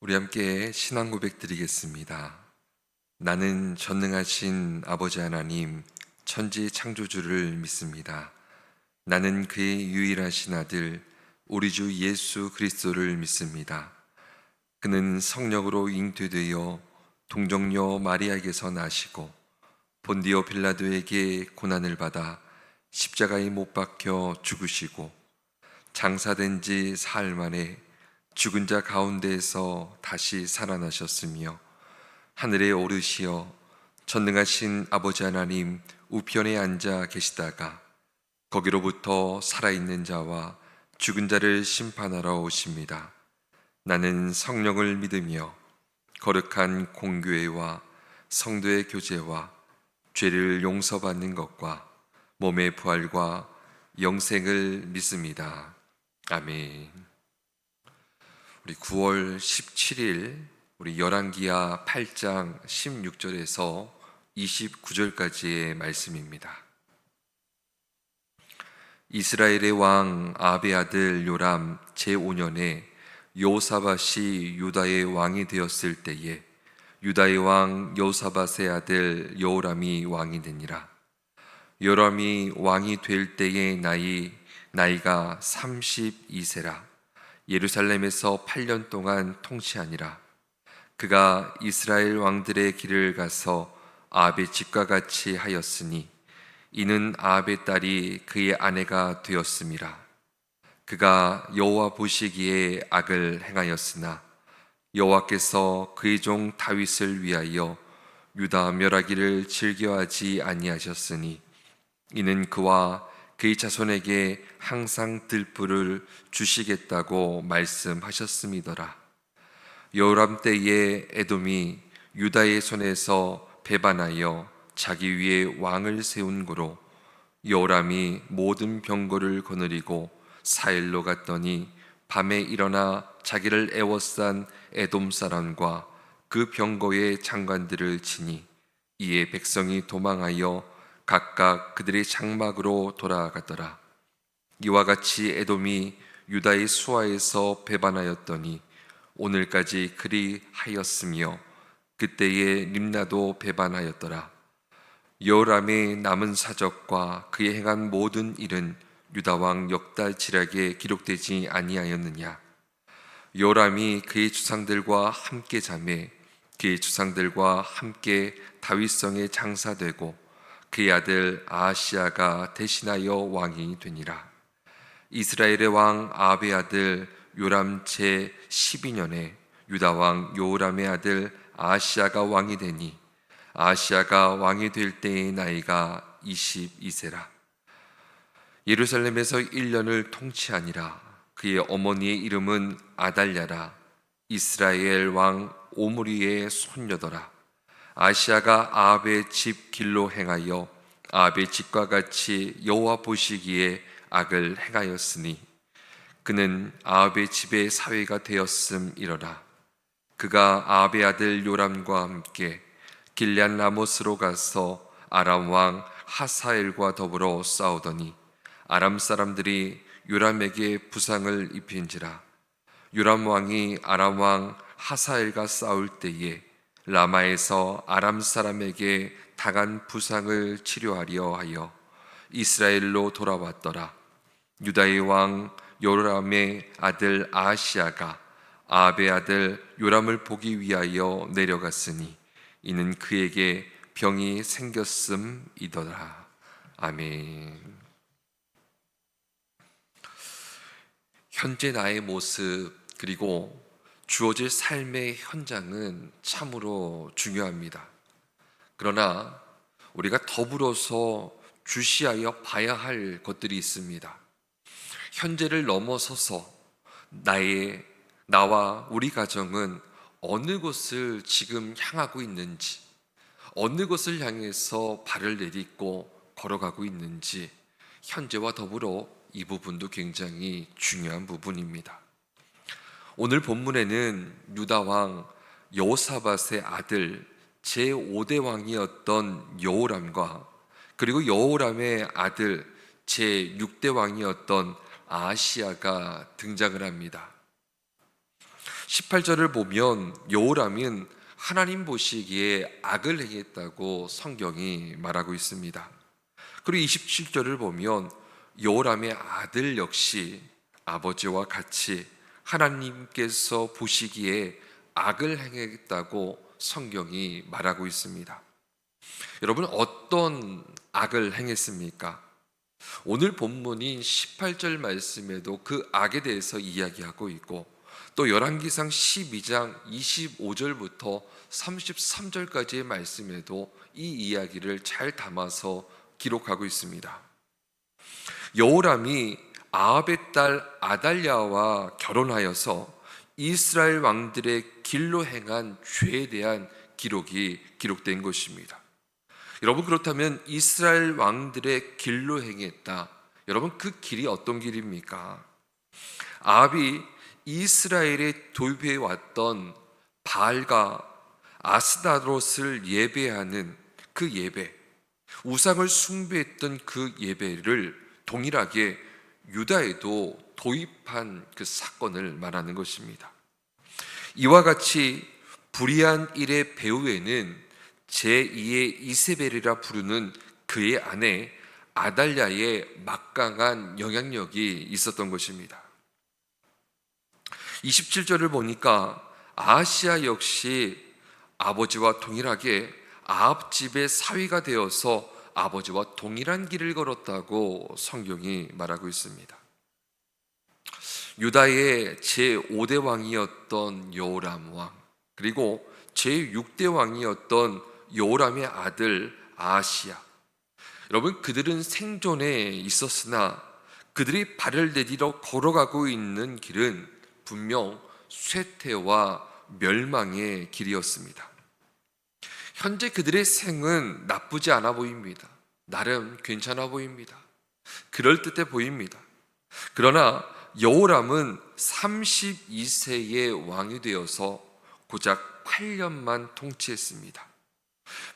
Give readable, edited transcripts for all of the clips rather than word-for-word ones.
우리 함께 신앙 고백 드리겠습니다. 나는 전능하신 아버지 하나님, 천지 창조주를 믿습니다. 나는 그의 유일하신 아들, 우리 주 예수 그리스도를 믿습니다. 그는 성령으로 잉태되어 동정녀 마리아에게서 나시고 본디오 빌라도에게 고난을 받아 십자가에 못 박혀 죽으시고 장사된 지 사흘 만에 죽은 자 가운데에서 다시 살아나셨으며 하늘에 오르시어 전능하신 아버지 하나님 우편에 앉아 계시다가 거기로부터 살아있는 자와 죽은 자를 심판하러 오십니다. 나는 성령을 믿으며 거룩한 공교회와 성도의 교제와 죄를 용서받는 것과 몸의 부활과 영생을 믿습니다. 아멘. 우리 9월 17일 우리 열왕기하 8장 16절에서 29절까지의 말씀입니다. 이스라엘의 왕 아합의 아들 요람 제5년에 여호사밧이 유다의 왕이 되었을 때에 유다의 왕 여호사밧의 아들 여호람이 왕이 되니라. 요람이 왕이 될 때의 나이가 32세라. 예루살렘에서 8년 동안 통치하니라. 그가 이스라엘 왕들의 길을 가서 아합의 집과 같이 하였으니 이는 아합의 딸이 그의 아내가 되었음이라. 그가 여호와 보시기에 악을 행하였으나 여호와께서 그의 종 다윗을 위하여 유다 멸하기를 즐겨하지 아니하셨으니 이는 그와 그의 자손에게 항상 들불을 주시겠다고 말씀하셨음이더라. 여호람 때에 에돔이 유다의 손에서 배반하여 자기 위에 왕을 세운 고로 여호람이 모든 병거를 거느리고 사일로 갔더니 밤에 일어나 자기를 애워싼 에돔 사람과 그 병거의 장관들을 치니 이에 백성이 도망하여 각각 그들의 장막으로 돌아가더라. 이와 같이 에돔이 유다의 수하에서 배반하였더니 오늘까지 그리 하였으며 그때에 림나도 배반하였더라. 여호람의 남은 사적과 그의 행한 모든 일은 유다 왕 역달 지략에 기록되지 아니하였느냐. 여호람이 그의 주상들과 함께 자매 그의 주상들과 함께 다윗성에 장사되고 그의 아들 아하시야가 대신하여 왕이 되니라. 이스라엘의 왕 아합의 아들 요람 제 12년에 유다 왕 여호람의 아들 아하시야가 왕이 되니 아하시야가 왕이 될 때의 나이가 22세라. 예루살렘에서 1년을 통치하니라. 그의 어머니의 이름은 아달랴라. 이스라엘 왕 오므리의 손녀더라. 아시아가 아합의 집 길로 행하여 아합의 집과 같이 여호와 보시기에 악을 행하였으니 그는 아합의 집의 사위가 되었음이러라. 그가 아합의 아들 요람과 함께 길앗 라못으로 가서 아람 왕 하사엘과 더불어 싸우더니 아람 사람들이 요람에게 부상을 입힌지라. 요람 왕이 아람 왕 하사엘과 싸울 때에 라마에서 아람 사람에게 당한 부상을 치료하려 하여 이스라엘로 돌아왔더라. 유다의 왕 요람의 아들 아하시야가 아합의 아들 요람을 보기 위하여 내려갔으니 이는 그에게 병이 생겼음이더라. 아멘. 현재 나의 모습 그리고 주어질 삶의 현장은 참으로 중요합니다. 그러나 우리가 더불어서 주시하여 봐야 할 것들이 있습니다. 현재를 넘어서서 나와 우리 가정은 어느 곳을 지금 향하고 있는지, 어느 곳을 향해서 발을 내딛고 걸어가고 있는지, 현재와 더불어 이 부분도 굉장히 중요한 부분입니다. 오늘 본문에는 유다 왕 여호사밧의 아들 제5대 왕이었던 여호람과 그리고 여호람의 아들 제6대 왕이었던 아하시야가 등장을 합니다. 18절을 보면 여호람은 하나님 보시기에 악을 행했다고 성경이 말하고 있습니다. 그리고 27절을 보면 여호람의 아들 역시 아버지와 같이 하나님께서 보시기에 악을 행했다고 성경이 말하고 있습니다. 여러분, 어떤 악을 행했습니까? 오늘 본문인 18절 말씀에도 그 악에 대해서 이야기하고 있고, 또 열왕기상 12장 25절부터 33절까지의 말씀에도 이 이야기를 잘 담아서 기록하고 있습니다. 여호람이 아합의 딸 아달랴와 결혼하여서 이스라엘 왕들의 길로 행한 죄에 대한 기록이 기록된 것입니다. 여러분, 그렇다면 이스라엘 왕들의 길로 행했다. 여러분, 그 길이 어떤 길입니까? 아합이 이스라엘에 도입해 왔던 바알과 아스타롯을 예배하는 그 예배, 우상을 숭배했던 그 예배를 동일하게 유다에도 도입한 그 사건을 말하는 것입니다. 이와 같이 불의한 일의 배후에는 제2의 이세벨이라 부르는 그의 아내 아달랴의 막강한 영향력이 있었던 것입니다. 27절을 보니까 아하시야 역시 아버지와 동일하게 아합 집의 사위가 되어서 아버지와 동일한 길을 걸었다고 성경이 말하고 있습니다. 유다의 제5대 왕이었던 여호람 왕, 그리고 제6대 왕이었던 여호람의 아들 아하시야, 여러분, 그들은 생존에 있었으나 그들이 발을 내디러 걸어가고 있는 길은 분명 쇠퇴와 멸망의 길이었습니다. 현재 그들의 생은 나쁘지 않아 보입니다. 나름 괜찮아 보입니다. 그럴듯해 보입니다. 그러나 여호람은 32세의 왕이 되어서 고작 8년만 통치했습니다.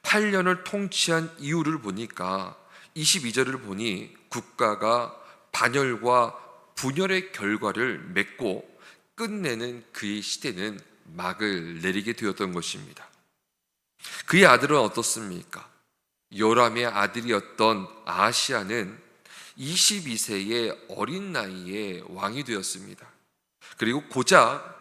8년을 통치한 이유를 보니까 22절을 보니 국가가 반열과 분열의 결과를 맺고 끝내는 그의 시대는 막을 내리게 되었던 것입니다. 그의 아들은 어떻습니까? 요람의 아들이었던 아하시야는 22세의 어린 나이에 왕이 되었습니다. 그리고 고작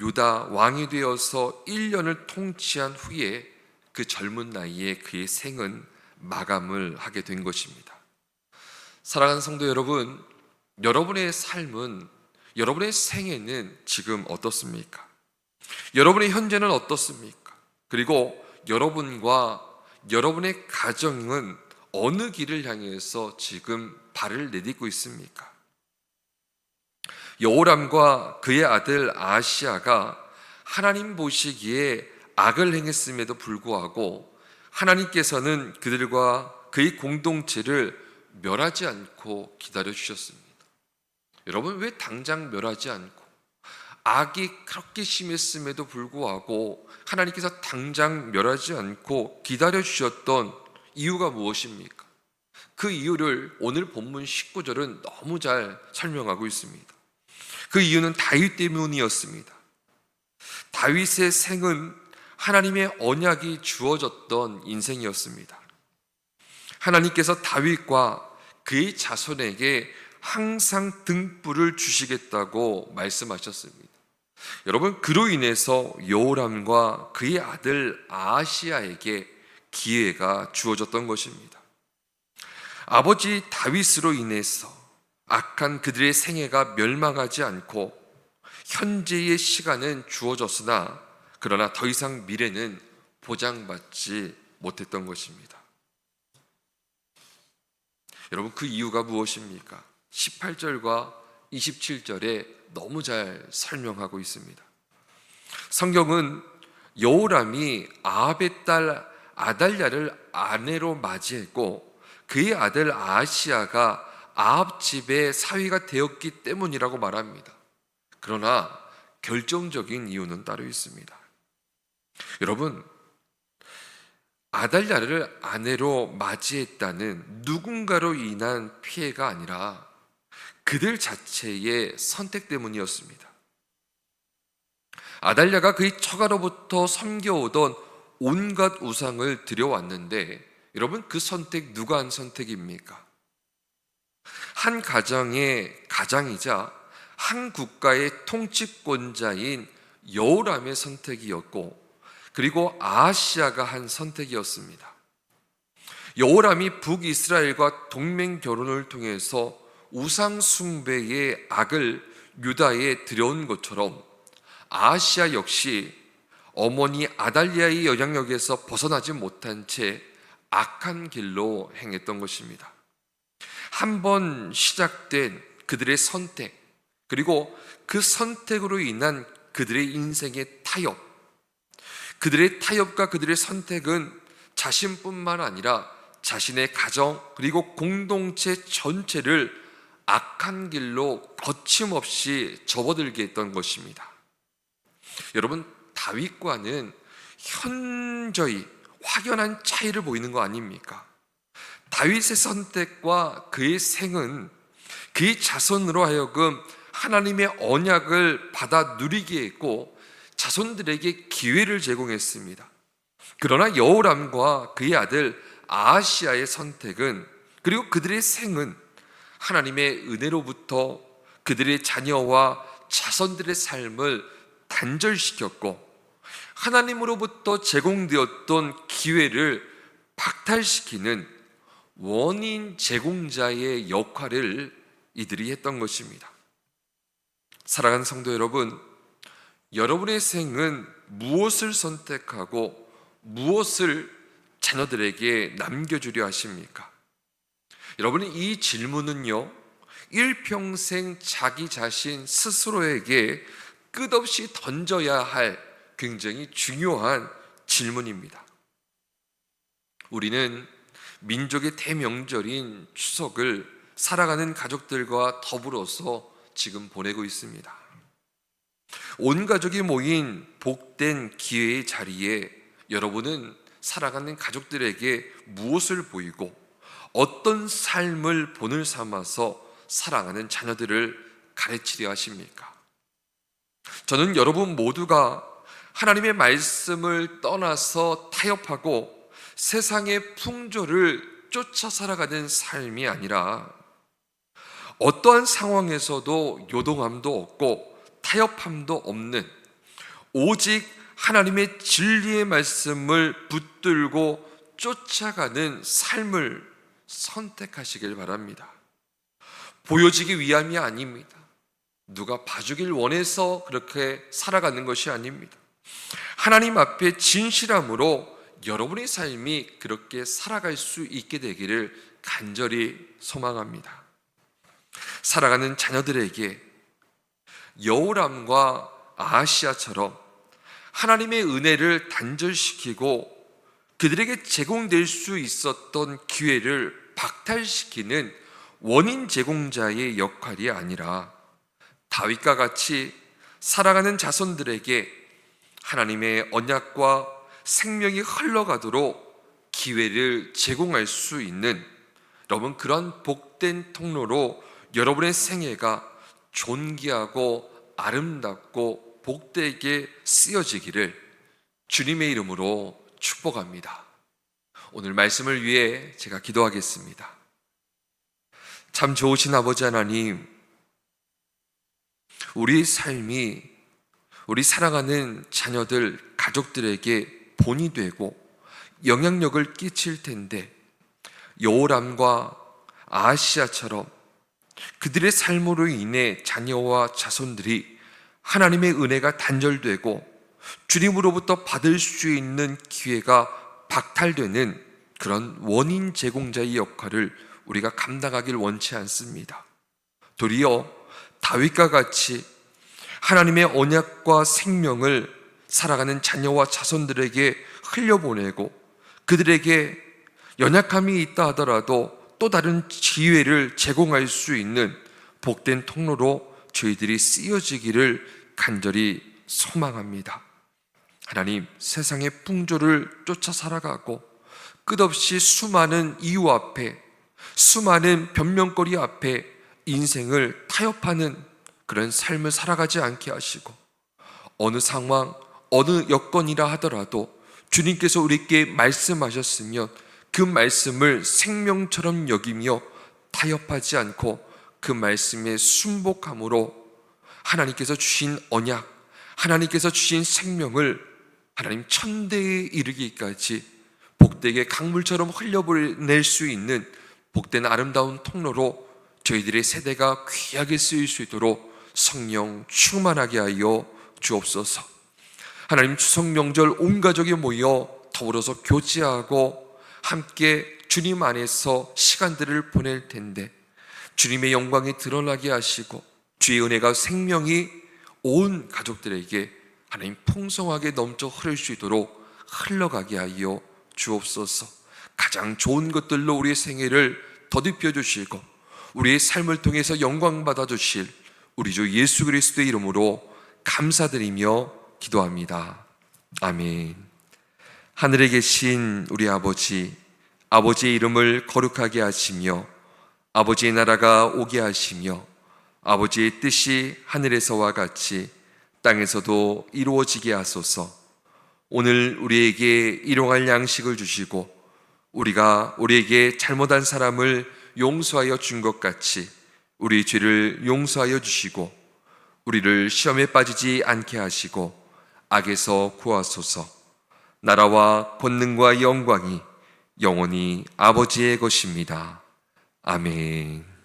유다 왕이 되어서 1년을 통치한 후에 그 젊은 나이에 그의 생은 마감을 하게 된 것입니다. 사랑하는 성도 여러분, 여러분의 삶은, 여러분의 생애는 지금 어떻습니까? 여러분의 현재는 어떻습니까? 그리고 여러분과 여러분의 가정은 어느 길을 향해서 지금 발을 내딛고 있습니까? 여호람과 그의 아들 아하시야가 하나님 보시기에 악을 행했음에도 불구하고 하나님께서는 그들과 그의 공동체를 멸하지 않고 기다려 주셨습니다. 여러분, 왜 당장 멸하지 않고, 악이 그렇게 심했음에도 불구하고 하나님께서 당장 멸하지 않고 기다려 주셨던 이유가 무엇입니까? 그 이유를 오늘 본문 19절은 너무 잘 설명하고 있습니다. 그 이유는 다윗 때문이었습니다. 다윗의 생은 하나님의 언약이 주어졌던 인생이었습니다. 하나님께서 다윗과 그의 자손에게 항상 등불을 주시겠다고 말씀하셨습니다. 여러분, 그로 인해서 여호람과 그의 아들 아하시야에게 기회가 주어졌던 것입니다. 아버지 다윗으로 인해서 악한 그들의 생애가 멸망하지 않고 현재의 시간은 주어졌으나 그러나 더 이상 미래는 보장받지 못했던 것입니다. 여러분, 그 이유가 무엇입니까? 18절과 27절에 너무 잘 설명하고 있습니다. 성경은 여호람이 아합의 딸 아달랴를 아내로 맞이했고 그의 아들 아하시야가 아합 집의 사위가 되었기 때문이라고 말합니다. 그러나 결정적인 이유는 따로 있습니다. 여러분, 아달랴를 아내로 맞이했다는 누군가로 인한 피해가 아니라 그들 자체의 선택 때문이었습니다. 아달랴가 그의 처가로부터 섬겨오던 온갖 우상을 들여왔는데, 여러분, 그 선택 누가 한 선택입니까? 한 가정의 가장이자 한 국가의 통치권자인 여호람의 선택이었고, 그리고 아하시아가 한 선택이었습니다. 여호람이 북이스라엘과 동맹 결혼을 통해서 우상 숭배의 악을 유다에 들여온 것처럼 아하시아 역시 어머니 아달랴의 영향력에서 벗어나지 못한 채 악한 길로 행했던 것입니다. 한번 시작된 그들의 선택, 그리고 그 선택으로 인한 그들의 인생의 타협, 그들의 타협과 그들의 선택은 자신뿐만 아니라 자신의 가정 그리고 공동체 전체를 악한 길로 거침없이 접어들게 했던 것입니다. 여러분, 다윗과는 현저히 확연한 차이를 보이는 거 아닙니까? 다윗의 선택과 그의 생은 그의 자손으로 하여금 하나님의 언약을 받아 누리게 했고 자손들에게 기회를 제공했습니다. 그러나 여호람과 그의 아들 아하시아의 선택은, 그리고 그들의 생은 하나님의 은혜로부터 그들의 자녀와 자손들의 삶을 단절시켰고 하나님으로부터 제공되었던 기회를 박탈시키는 원인 제공자의 역할을 이들이 했던 것입니다. 사랑하는 성도 여러분, 여러분의 생은 무엇을 선택하고 무엇을 자녀들에게 남겨주려 하십니까? 여러분은 이 질문은요, 일평생 자기 자신 스스로에게 끝없이 던져야 할 굉장히 중요한 질문입니다. 우리는 민족의 대명절인 추석을 살아가는 가족들과 더불어서 지금 보내고 있습니다. 온 가족이 모인 복된 기회의 자리에 여러분은 살아가는 가족들에게 무엇을 보이고 어떤 삶을 본을 삼아서 사랑하는 자녀들을 가르치려 하십니까? 저는 여러분 모두가 하나님의 말씀을 떠나서 타협하고 세상의 풍조를 쫓아 살아가는 삶이 아니라 어떠한 상황에서도 요동함도 없고 타협함도 없는 오직 하나님의 진리의 말씀을 붙들고 쫓아가는 삶을 선택하시길 바랍니다. 보여지기 위함이 아닙니다. 누가 봐주길 원해서 그렇게 살아가는 것이 아닙니다. 하나님 앞에 진실함으로 여러분의 삶이 그렇게 살아갈 수 있게 되기를 간절히 소망합니다. 살아가는 자녀들에게 여호람과 아하시아처럼 하나님의 은혜를 단절시키고 그들에게 제공될 수 있었던 기회를 박탈시키는 원인 제공자의 역할이 아니라 다윗과 같이 살아가는 자손들에게 하나님의 언약과 생명이 흘러가도록 기회를 제공할 수 있는, 여러분, 그런 복된 통로로 여러분의 생애가 존귀하고 아름답고 복되게 쓰여지기를 주님의 이름으로 축복합니다. 오늘 말씀을 위해 제가 기도하겠습니다. 참 좋으신 아버지 하나님, 우리 삶이 우리 사랑하는 자녀들, 가족들에게 본이 되고 영향력을 끼칠 텐데 여호람과 아하시아처럼 그들의 삶으로 인해 자녀와 자손들이 하나님의 은혜가 단절되고 주님으로부터 받을 수 있는 기회가 박탈되는 그런 원인 제공자의 역할을 우리가 감당하길 원치 않습니다. 도리어 다윗과 같이 하나님의 언약과 생명을 살아가는 자녀와 자손들에게 흘려보내고 그들에게 연약함이 있다 하더라도 또 다른 기회를 제공할 수 있는 복된 통로로 저희들이 쓰여지기를 간절히 소망합니다. 하나님, 세상의 풍조를 쫓아 살아가고 끝없이 수많은 이유 앞에, 수많은 변명거리 앞에 인생을 타협하는 그런 삶을 살아가지 않게 하시고 어느 상황, 어느 여건이라 하더라도 주님께서 우리에게 말씀하셨으면 그 말씀을 생명처럼 여기며 타협하지 않고 그 말씀에 순복함으로 하나님께서 주신 언약, 하나님께서 주신 생명을 하나님 천대에 이르기까지 복되게 강물처럼 흘려보낼 수 있는 복된 아름다운 통로로 저희들의 세대가 귀하게 쓰일 수 있도록 성령 충만하게 하여 주옵소서. 하나님, 추석 명절 온 가족이 모여 더불어서 교제하고 함께 주님 안에서 시간들을 보낼 텐데 주님의 영광이 드러나게 하시고 주의 은혜가 생명이 온 가족들에게 하나님 풍성하게 넘쳐 흐를 수 있도록 흘러가게 하여 주옵소서. 가장 좋은 것들로 우리의 생애를 더듬혀 주시고 우리의 삶을 통해서 영광 받아 주실 우리 주 예수 그리스도의 이름으로 감사드리며 기도합니다. 아멘. 하늘에 계신 우리 아버지, 아버지의 이름을 거룩하게 하시며 아버지의 나라가 오게 하시며 아버지의 뜻이 하늘에서와 같이 땅에서도 이루어지게 하소서. 오늘 우리에게 일용할 양식을 주시고 우리가 우리에게 잘못한 사람을 용서하여 준 것 같이 우리 죄를 용서하여 주시고 우리를 시험에 빠지지 않게 하시고 악에서 구하소서. 나라와 권능과 영광이 영원히 아버지의 것입니다. 아멘.